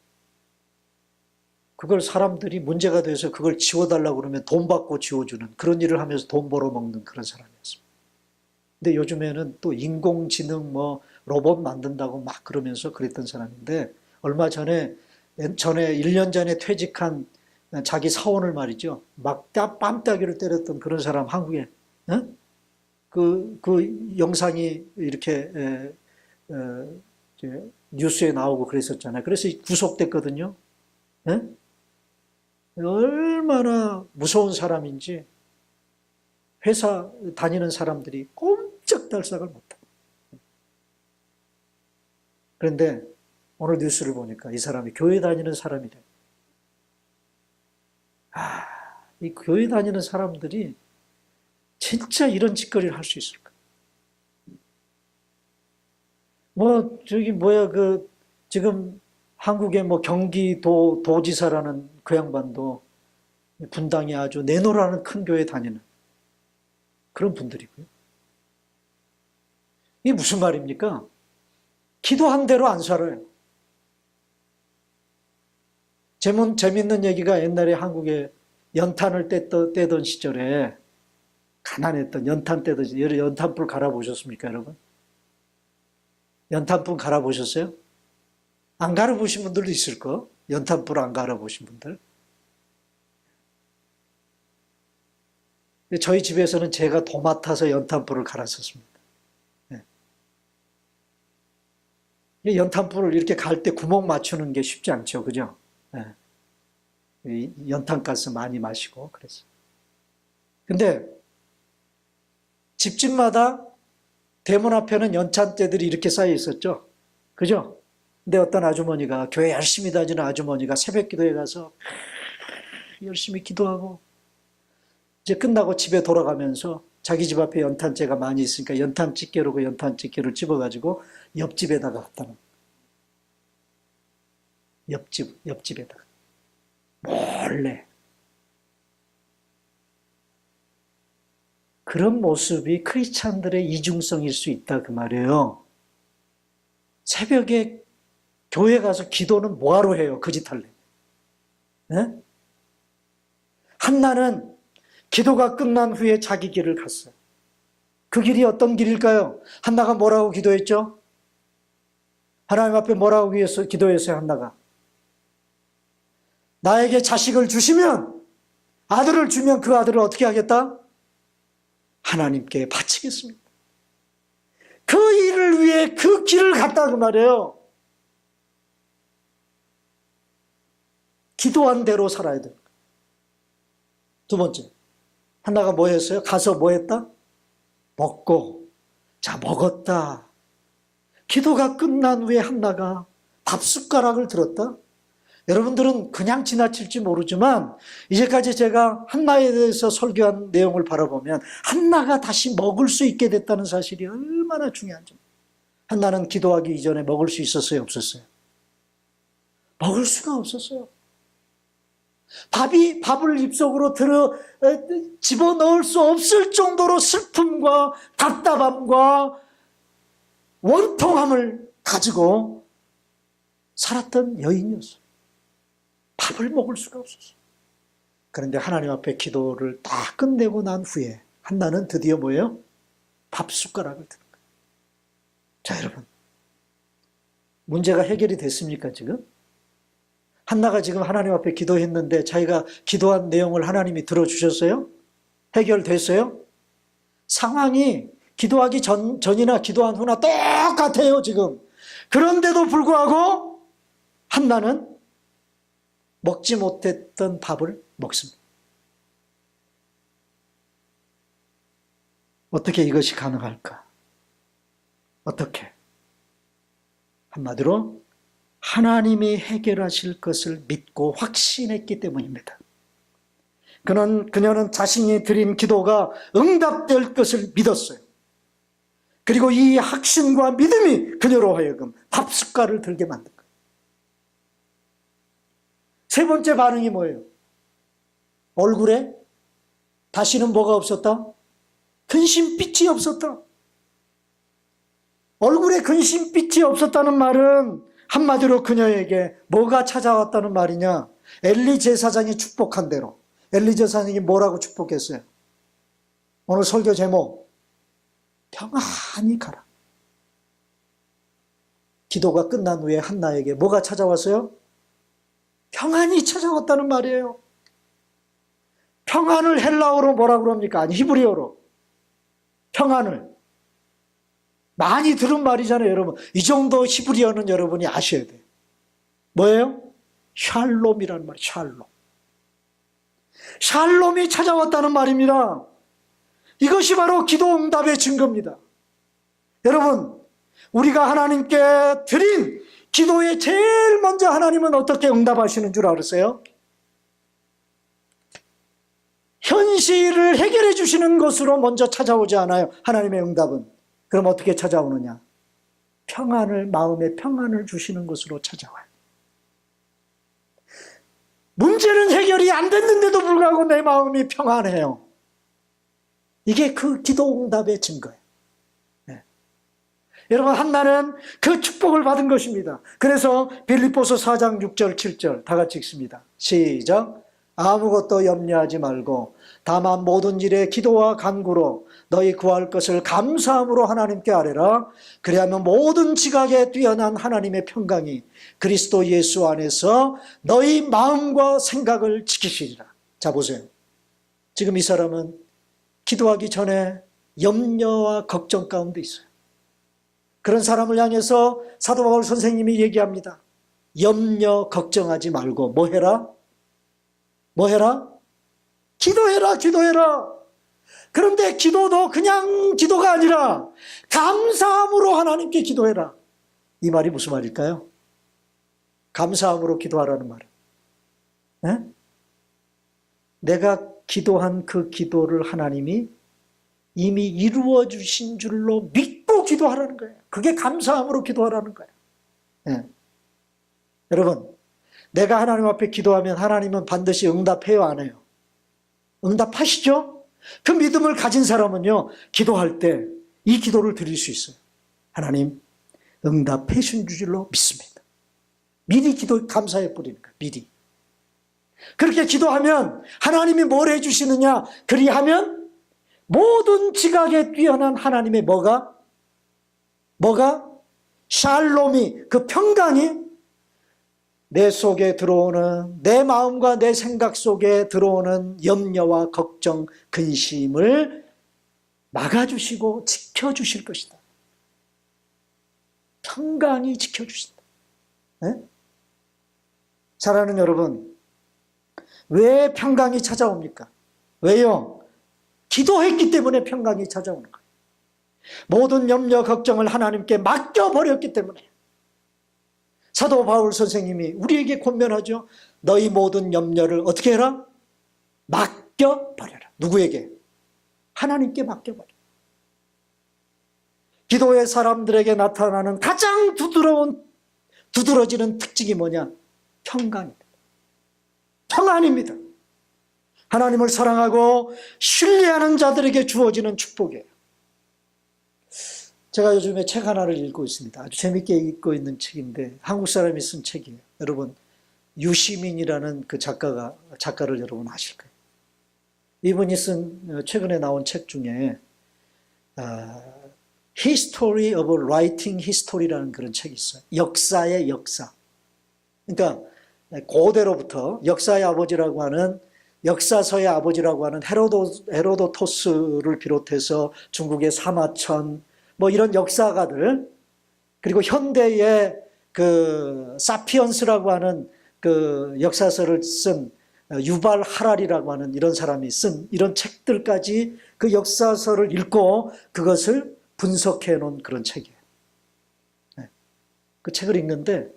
그걸 사람들이 문제가 돼서 그걸 지워달라고 그러면 돈 받고 지워주는 그런 일을 하면서 돈 벌어먹는 그런 사람이었습니다. 근데 요즘에는 또 인공지능 로봇 만든다고 막 그러면서 그랬던 사람인데, 얼마 전에 1년 전에 퇴직한 자기 사원을 말이죠. 막 뺨따기를 때렸던 그런 사람 한국에, 그 영상이 이렇게 뉴스에 나오고 그랬었잖아요. 그래서 구속됐거든요. 얼마나 무서운 사람인지 회사 다니는 사람들이 꼼짝달싹을 못하고. 그런데 오늘 뉴스를 보니까 이 사람이 교회 다니는 사람이래. 이 교회 다니는 사람들이 진짜 이런 짓거리를 할 수 있을까? 지금 한국의 경기도 도지사라는 그 양반도 분당에 아주 내노라는 큰 교회 다니는 그런 분들이고요. 이게 무슨 말입니까? 기도한 대로 안 살아요. 재밌는 얘기가, 옛날에 한국에 연탄을 떼던 시절에, 가난했던 연탄 떼던 시절에, 연탄불 갈아보셨습니까, 여러분? 연탄불 갈아보셨어요? 안 갈아보신 분들도 있을 거. 연탄불 안 갈아보신 분들. 저희 집에서는 제가 도맡아서 연탄불을 갈았었습니다. 연탄불을 이렇게 갈 때 구멍 맞추는 게 쉽지 않죠, 그죠? 연탄가스 많이 마시고 그래서. 근데 집집마다 대문 앞에는 연탄재들이 이렇게 쌓여 있었죠, 그죠? 근데 어떤 아주머니가, 교회 열심히 다니는 아주머니가 새벽 기도에 가서 열심히 기도하고 이제 끝나고 집에 돌아가면서 자기 집 앞에 연탄재가 많이 있으니까 연탄집게로 그 연탄집게를 집어가지고 옆집에다가 갖다 놓은, 옆집에다가 몰래. 그런 모습이 크리스찬들의 이중성일 수 있다 그 말이에요. 새벽에 교회 가서 기도는 뭐하러 해요? 그 짓 할래. 네? 한나는 기도가 끝난 후에 자기 길을 갔어요. 그 길이 어떤 길일까요? 한나가 뭐라고 기도했죠? 하나님 앞에 뭐라고 기도했어요, 한나가? 나에게 자식을 주시면, 아들을 주면 그 아들을 어떻게 하겠다? 하나님께 바치겠습니다. 그 일을 위해 그 길을 갔다 그 말이에요. 기도한 대로 살아야 돼요. 두 번째, 한나가 뭐 했어요? 가서 뭐 했다? 먹고. 자, 먹었다. 기도가 끝난 후에 한나가 밥 숟가락을 들었다. 여러분들은 그냥 지나칠지 모르지만, 이제까지 제가 한나에 대해서 설교한 내용을 바라보면 한나가 다시 먹을 수 있게 됐다는 사실이 얼마나 중요한지. 한나는 기도하기 이전에 먹을 수 있었어요, 없었어요? 먹을 수가 없었어요. 밥을 입속으로 집어넣을 수 없을 정도로 슬픔과 답답함과 원통함을 가지고 살았던 여인이었어요. 밥을 먹을 수가 없었어요. 그런데 하나님 앞에 기도를 다 끝내고 난 후에 한나는 드디어 뭐예요? 밥 숟가락을 드는 거예요. 자, 여러분, 문제가 해결이 됐습니까, 지금? 한나가 지금 하나님 앞에 기도했는데 자기가 기도한 내용을 하나님이 들어주셨어요? 해결됐어요? 상황이 기도하기 전이나 기도한 후나 똑같아요, 지금. 그런데도 불구하고 한나는 먹지 못했던 밥을 먹습니다. 어떻게 이것이 가능할까? 어떻게? 한마디로 하나님이 해결하실 것을 믿고 확신했기 때문입니다. 그녀는 자신이 드린 기도가 응답될 것을 믿었어요. 그리고 이 확신과 믿음이 그녀로 하여금 밥숟갈을 들게 만든 거예요. 세 번째 반응이 뭐예요? 얼굴에 다시는 뭐가 없었다? 근심빛이 없었다. 얼굴에 근심빛이 없었다는 말은 한마디로 그녀에게 뭐가 찾아왔다는 말이냐? 엘리 제사장이 축복한 대로. 엘리 제사장이 뭐라고 축복했어요? 오늘 설교 제목, 평안히 가라. 기도가 끝난 후에 한나에게 뭐가 찾아왔어요? 평안이 찾아왔다는 말이에요. 평안을 헬라어로 뭐라고 그럽니까? 아니, 히브리어로. 평안을. 많이 들은 말이잖아요, 여러분. 이 정도 히브리어는 여러분이 아셔야 돼요. 뭐예요? 샬롬이라는 말이에요, 샬롬. 샬롬이 찾아왔다는 말입니다. 이것이 바로 기도 응답의 증거입니다. 여러분, 우리가 하나님께 드린 기도에 제일 먼저 하나님은 어떻게 응답하시는 줄 알았어요? 현실을 해결해 주시는 것으로 먼저 찾아오지 않아요, 하나님의 응답은. 그럼 어떻게 찾아오느냐? 평안을, 마음의 평안을 주시는 것으로 찾아와요. 문제는 해결이 안 됐는데도 불구하고 내 마음이 평안해요. 이게 그 기도 응답의 증거예요. 네. 여러분, 한나는 그 축복을 받은 것입니다. 그래서 빌립보서 4장 6절 7절 다 같이 읽습니다. 시작. 아무것도 염려하지 말고 다만 모든 일에 기도와 간구로 너희 구할 것을 감사함으로 하나님께 아뢰라. 그리하면 모든 지각에 뛰어난 하나님의 평강이 그리스도 예수 안에서 너희 마음과 생각을 지키시리라. 자, 보세요. 지금 이 사람은 기도하기 전에 염려와 걱정 가운데 있어요. 그런 사람을 향해서 사도 바울 선생님이 얘기합니다. 염려, 걱정하지 말고 뭐 해라? 뭐 해라? 기도해라, 기도해라. 그런데 기도도 그냥 기도가 아니라 감사함으로 하나님께 기도해라. 이 말이 무슨 말일까요? 감사함으로 기도하라는 말은, 네? 내가 기도한 그 기도를 하나님이 이미 이루어 주신 줄로 믿고 기도하라는 거예요. 그게 감사함으로 기도하라는 거예요. 네. 여러분, 내가 하나님 앞에 기도하면 하나님은 반드시 응답해요, 안 해요? 응답하시죠? 그 믿음을 가진 사람은요, 기도할 때 이 기도를 드릴 수 있어요. 하나님, 응답해 주신 줄로 믿습니다. 미리 기도 감사해 버리는 거예요, 미리. 그렇게 기도하면 하나님이 뭘 해주시느냐? 그리하면 모든 지각에 뛰어난 하나님의 뭐가? 샬롬이, 그 평강이 내 속에 들어오는, 내 마음과 내 생각 속에 들어오는 염려와 걱정, 근심을 막아주시고 지켜주실 것이다. 평강이 지켜주신다. 네? 사랑하는 여러분, 왜 평강이 찾아옵니까? 왜요? 기도했기 때문에 평강이 찾아오는 거예요. 모든 염려, 걱정을 하나님께 맡겨버렸기 때문에. 사도 바울 선생님이 우리에게 권면하죠. 너희 모든 염려를 어떻게 해라? 맡겨버려라. 누구에게? 하나님께 맡겨버려. 기도의 사람들에게 나타나는 가장 두드러지는 특징이 뭐냐? 평강입니다. 평안입니다. 하나님을 사랑하고 신뢰하는 자들에게 주어지는 축복이에요. 제가 요즘에 책 하나를 읽고 있습니다. 아주 재밌게 읽고 있는 책인데 한국 사람이 쓴 책이에요. 여러분, 유시민이라는 그 작가를 여러분 아실 거예요. 이분이 쓴 최근에 나온 책 중에 History of Writing History라는 그런 책이 있어요. 역사의 역사. 그러니까 고대로부터 역사의 아버지라고 하는 역사서의 아버지라고 하는 헤로도토스를 비롯해서 중국의 사마천, 뭐 이런 역사가들, 그리고 현대의 그 사피언스라고 하는 그 역사서를 쓴 유발 하라리라고 하는 이런 사람이 쓴 이런 책들까지 그 역사서를 읽고 그것을 분석해 놓은 그런 책이에요. 그 책을 읽는데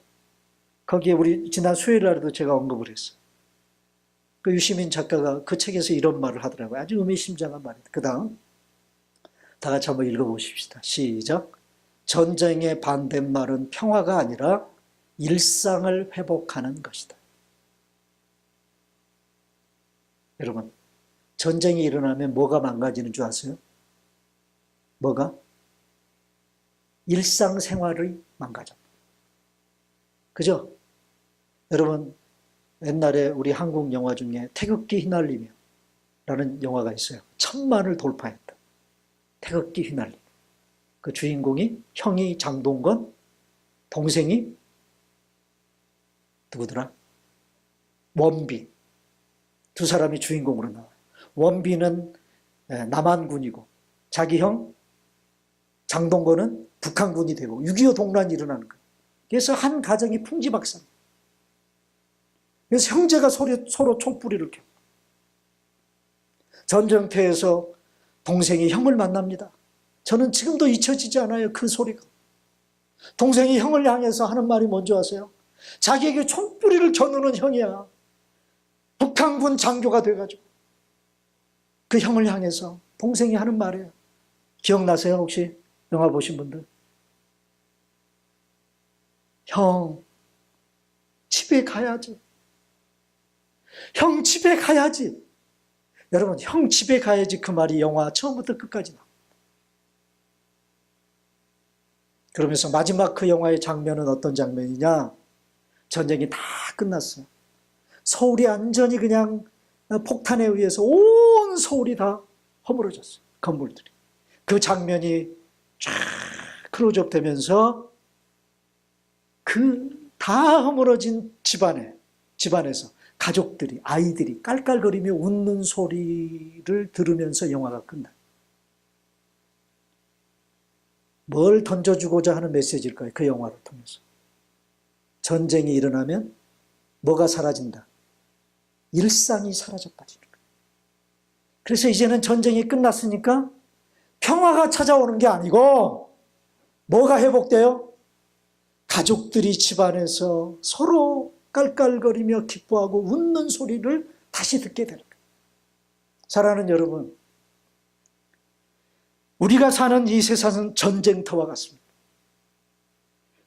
거기에 우리 지난 수요일 날에도 제가 언급을 했어요. 그 유시민 작가가 그 책에서 이런 말을 하더라고요. 아주 의미심장한 말이에요. 그 다음 다 같이 한번 읽어보십시다. 시작. 전쟁의 반대말은 평화가 아니라 일상을 회복하는 것이다. 여러분, 전쟁이 일어나면 뭐가 망가지는 줄 아세요? 뭐가? 일상생활이 망가져. 그죠? 여러분, 옛날에 우리 한국 영화 중에 태극기 휘날리며 라는 영화가 있어요. 1000만을 돌파했다. 태극기 휘날리며. 그 주인공이 형이 장동건, 동생이 누구더라? 원빈. 두 사람이 주인공으로 나와요. 원빈은 남한군이고 자기 형 장동건은 북한군이 되고 6.25 동란이 일어나는 거예요. 그래서 한 가정이 풍지박산. 그래서 형제가 서로 촛불이를 켜고 전쟁터에서 동생이 형을 만납니다. 저는 지금도 잊혀지지 않아요. 그 소리가. 동생이 형을 향해서 하는 말이 뭔지 아세요? 자기에게 촛불이를 겨누는 형이야. 북한군 장교가 돼가지고 그 형을 향해서 동생이 하는 말이에요. 기억나세요? 혹시 영화 보신 분들? 형, 집에 가야지. 형, 집에 가야지. 여러분, 형, 집에 가야지 그 말이 영화 처음부터 끝까지 나와요. 그러면서 마지막 그 영화의 장면은 어떤 장면이냐? 전쟁이 다 끝났어요. 서울이 완전히 그냥 폭탄에 의해서 온 서울이 다 허물어졌어요. 건물들이. 그 장면이 쫙 클로즈업 되면서 그 다 허물어진 집안에서 가족들이, 아이들이 깔깔거리며 웃는 소리를 들으면서 영화가 끝나요. 뭘 던져주고자 하는 메시지일까요? 그 영화를 통해서. 전쟁이 일어나면 뭐가 사라진다? 일상이 사라져버리는 거예요. 그래서 이제는 전쟁이 끝났으니까 평화가 찾아오는 게 아니고 뭐가 회복돼요? 가족들이 집안에서 서로 깔깔거리며 기뻐하고 웃는 소리를 다시 듣게 되는 거예요. 사랑하는 여러분, 우리가 사는 이 세상은 전쟁터와 같습니다.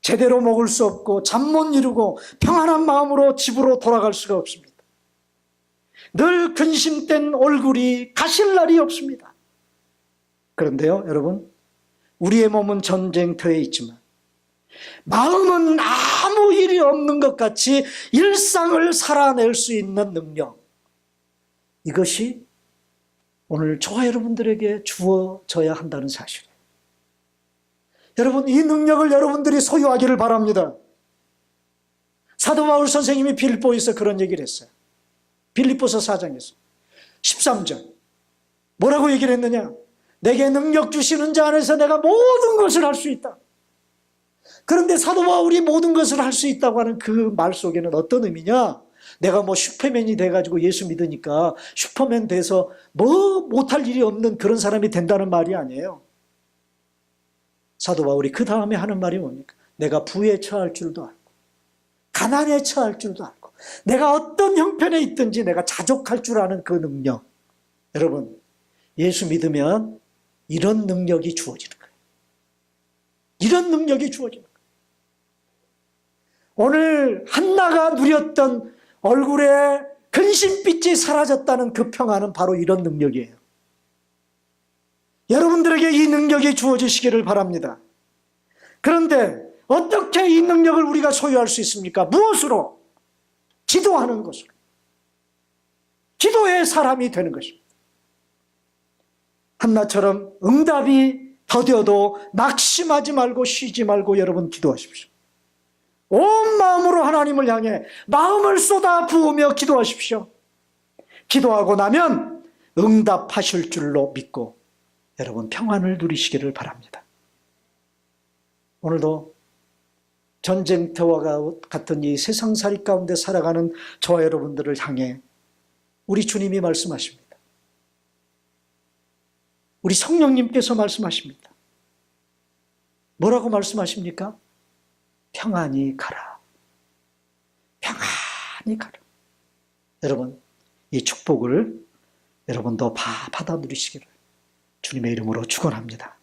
제대로 먹을 수 없고 잠 못 이루고 평안한 마음으로 집으로 돌아갈 수가 없습니다. 늘 근심된 얼굴이 가실 날이 없습니다. 그런데요, 여러분, 우리의 몸은 전쟁터에 있지만 마음은 아무 일이 없는 것 같이 일상을 살아낼 수 있는 능력, 이것이 오늘 저와 여러분들에게 주어져야 한다는 사실이에요. 여러분, 이 능력을 여러분들이 소유하기를 바랍니다. 사도 바울 선생님이 빌립보에서 그런 얘기를 했어요. 빌립보서 4장에서 13절 뭐라고 얘기를 했느냐? 내게 능력 주시는 자 안에서 내가 모든 것을 할 수 있다. 그런데 사도 바울이 모든 것을 할 수 있다고 하는 그 말 속에는 어떤 의미냐? 내가 뭐 슈퍼맨이 돼가지고 예수 믿으니까 슈퍼맨 돼서 뭐 못할 일이 없는 그런 사람이 된다는 말이 아니에요. 사도 바울이 그 다음에 하는 말이 뭡니까? 내가 부에 처할 줄도 알고 가난에 처할 줄도 알고 내가 어떤 형편에 있든지 내가 자족할 줄 아는 그 능력. 여러분, 예수 믿으면 이런 능력이 주어지는 거예요. 이런 능력이 주어지는 거예요. 오늘 한나가 누렸던 얼굴에 근심빛이 사라졌다는 그 평안은 바로 이런 능력이에요. 여러분들에게 이 능력이 주어지시기를 바랍니다. 그런데 어떻게 이 능력을 우리가 소유할 수 있습니까? 무엇으로? 기도하는 것으로. 기도의 사람이 되는 것입니다. 한나처럼 응답이 더뎌도 낙심하지 말고 쉬지 말고 여러분 기도하십시오. 온 마음으로 하나님을 향해 마음을 쏟아 부으며 기도하십시오. 기도하고 나면 응답하실 줄로 믿고 여러분 평안을 누리시기를 바랍니다. 오늘도 전쟁터와 같은 이 세상살이 가운데 살아가는 저와 여러분들을 향해 우리 주님이 말씀하십니다. 우리 성령님께서 말씀하십니다. 뭐라고 말씀하십니까? 평안히 가라. 평안히 가라. 여러분, 이 축복을 여러분도 받아 누리시기를 주님의 이름으로 축원합니다.